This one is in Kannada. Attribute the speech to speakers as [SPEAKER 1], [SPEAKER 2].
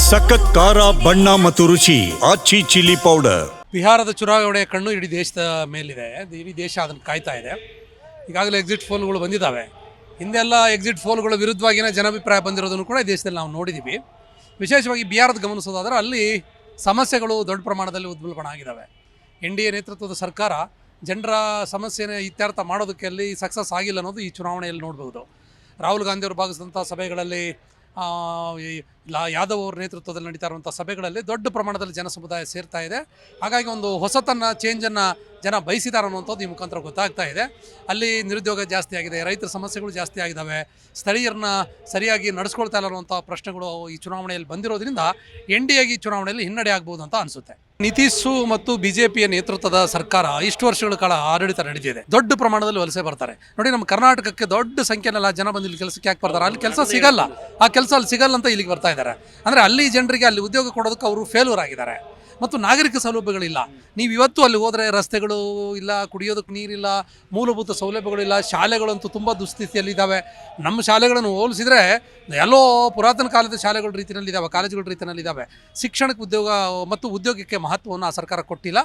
[SPEAKER 1] ಸಖತ್ ಖಾರ ಬಣ್ಣ ಮತ್ತು ರುಚಿ ಆಚಿ ಚಿಲ್ಲಿ ಪೌಡರ್.
[SPEAKER 2] ಬಿಹಾರದ ಚುನಾವಣೆಯ ಕಣ್ಣು ಇಡೀ ದೇಶದ ಮೇಲಿದೆ. ಇಡೀ ದೇಶ ಅದನ್ನು ಕಾಯ್ತಾ ಇದೆ. ಈಗಾಗಲೇ ಎಕ್ಸಿಟ್ ಪೋಲ್ಗಳು ಬಂದಿದ್ದಾವೆ. ಹಿಂದೆಲ್ಲ ಎಕ್ಸಿಟ್ ಪೋಲ್ಗಳ ವಿರುದ್ಧವಾಗಿಯೇ ಜನಾಭಿಪ್ರಾಯ ಬಂದಿರೋದನ್ನು ಕೂಡ ಈ ದೇಶದಲ್ಲಿ ನಾವು ನೋಡಿದ್ದೀವಿ. ವಿಶೇಷವಾಗಿ ಬಿಹಾರದ ಗಮನಿಸೋದಾದರೆ ಅಲ್ಲಿ ಸಮಸ್ಯೆಗಳು ದೊಡ್ಡ ಪ್ರಮಾಣದಲ್ಲಿ ಉದ್ಭವನ ಆಗಿದ್ದಾವೆ. NDA ನೇತೃತ್ವದ ಸರ್ಕಾರ ಜನರ ಸಮಸ್ಯೆನ ಇತ್ಯರ್ಥ ಮಾಡೋದಕ್ಕೆ ಅಲ್ಲಿ ಸಕ್ಸಸ್ ಆಗಿಲ್ಲ ಅನ್ನೋದು ಈ ಚುನಾವಣೆಯಲ್ಲಿ ನೋಡಬಹುದು. ರಾಹುಲ್ ಗಾಂಧಿಯವರು ಭಾಗಿಸಿದಂಥ ಸಭೆಗಳಲ್ಲಿ ಯಾದವ್ ಅವರ ನೇತೃತ್ವದಲ್ಲಿ ನಡೀತಾ ಇರುವಂಥ ಸಭೆಗಳಲ್ಲಿ ದೊಡ್ಡ ಪ್ರಮಾಣದಲ್ಲಿ ಜನ ಸಮುದಾಯ ಸೇರ್ತಾ ಇದೆ. ಹಾಗಾಗಿ ಒಂದು ಹೊಸತನ್ನು ಚೇಂಜನ್ನು ಜನ ಬಯಸಿದ್ದಾರೆ ಅನ್ನುವಂಥದ್ದು ಈ ಮುಖಾಂತರ ಗೊತ್ತಾಗ್ತಾ ಇದೆ. ಅಲ್ಲಿ ನಿರುದ್ಯೋಗ ಜಾಸ್ತಿ ಆಗಿದೆ, ರೈತರ ಸಮಸ್ಯೆಗಳು ಜಾಸ್ತಿ ಆಗಿದ್ದಾವೆ, ಸ್ಥಳೀಯರನ್ನ ಸರಿಯಾಗಿ ನಡೆಸ್ಕೊಳ್ತಾ ಇಲ್ಲ ಅನ್ನುವಂಥ ಪ್ರಶ್ನೆಗಳು ಈ ಚುನಾವಣೆಯಲ್ಲಿ ಬಂದಿರೋದ್ರಿಂದ NDAಗೆ ಈ ಚುನಾವಣೆಯಲ್ಲಿ ಹಿನ್ನಡೆ ಆಗ್ಬೋದು ಅಂತ ಅನಿಸುತ್ತೆ. ನಿತೀಶು ಮತ್ತು BJPಯ ನೇತೃತ್ವದ ಸರ್ಕಾರ ಇಷ್ಟು ವರ್ಷಗಳ ಕಾಲ ಆಡಳಿತ ನಡೆದಿದೆ. ದೊಡ್ಡ ಪ್ರಮಾಣದಲ್ಲಿ ವಲಸೆ ಬರ್ತಾರೆ. ನೋಡಿ, ನಮ್ಮ ಕರ್ನಾಟಕಕ್ಕೆ ದೊಡ್ಡ ಸಂಖ್ಯೆನೆಲ್ಲ ಜನ ಬಂದು ಇಲ್ಲಿ ಕೆಲಸಕ್ಕೆ ಯಾಕೆ ಬರ್ತಾರೆ? ಅಲ್ಲಿ ಕೆಲಸ ಸಿಗಲ್ಲ, ಆ ಕೆಲಸ ಅಲ್ಲಿ ಸಿಗಲ್ಲ ಅಂತ ಇಲ್ಲಿಗೆ ಬರ್ತಾ ಇದ್ದಾರೆ. ಅಂದರೆ ಅಲ್ಲಿ ಜನರಿಗೆ ಅಲ್ಲಿ ಉದ್ಯೋಗ ಕೊಡೋದಕ್ಕೆ ಅವರು ಫೇಲ್ಯೂರ್ ಆಗಿದ್ದಾರೆ. ಮತ್ತು ನಾಗರಿಕ ಸೌಲಭ್ಯಗಳಿಲ್ಲ. ನೀವು ಇವತ್ತು ಅಲ್ಲಿ ಹೋದರೆ ರಸ್ತೆಗಳು ಇಲ್ಲ, ಕುಡಿಯೋದಕ್ಕೆ ನೀರಿಲ್ಲ, ಮೂಲಭೂತ ಸೌಲಭ್ಯಗಳಿಲ್ಲ, ಶಾಲೆಗಳಂತೂ ತುಂಬ ದುಸ್ಥಿತಿಯಲ್ಲಿದ್ದಾವೆ. ನಮ್ಮ ಶಾಲೆಗಳನ್ನು ಹೋಲಿಸಿದರೆ ಎಲ್ಲೋ ಪುರಾತನ ಕಾಲದ ಶಾಲೆಗಳ ರೀತಿಯಲ್ಲಿದ್ದಾವೆ, ಕಾಲೇಜುಗಳ ರೀತಿಯಲ್ಲಿದ್ದಾವೆ. ಶಿಕ್ಷಣಕ್ಕೆ ಉದ್ಯೋಗ ಮತ್ತು ಉದ್ಯೋಗಕ್ಕೆ ಮಹತ್ವವನ್ನು ಆ ಸರ್ಕಾರ ಕೊಟ್ಟಿಲ್ಲ.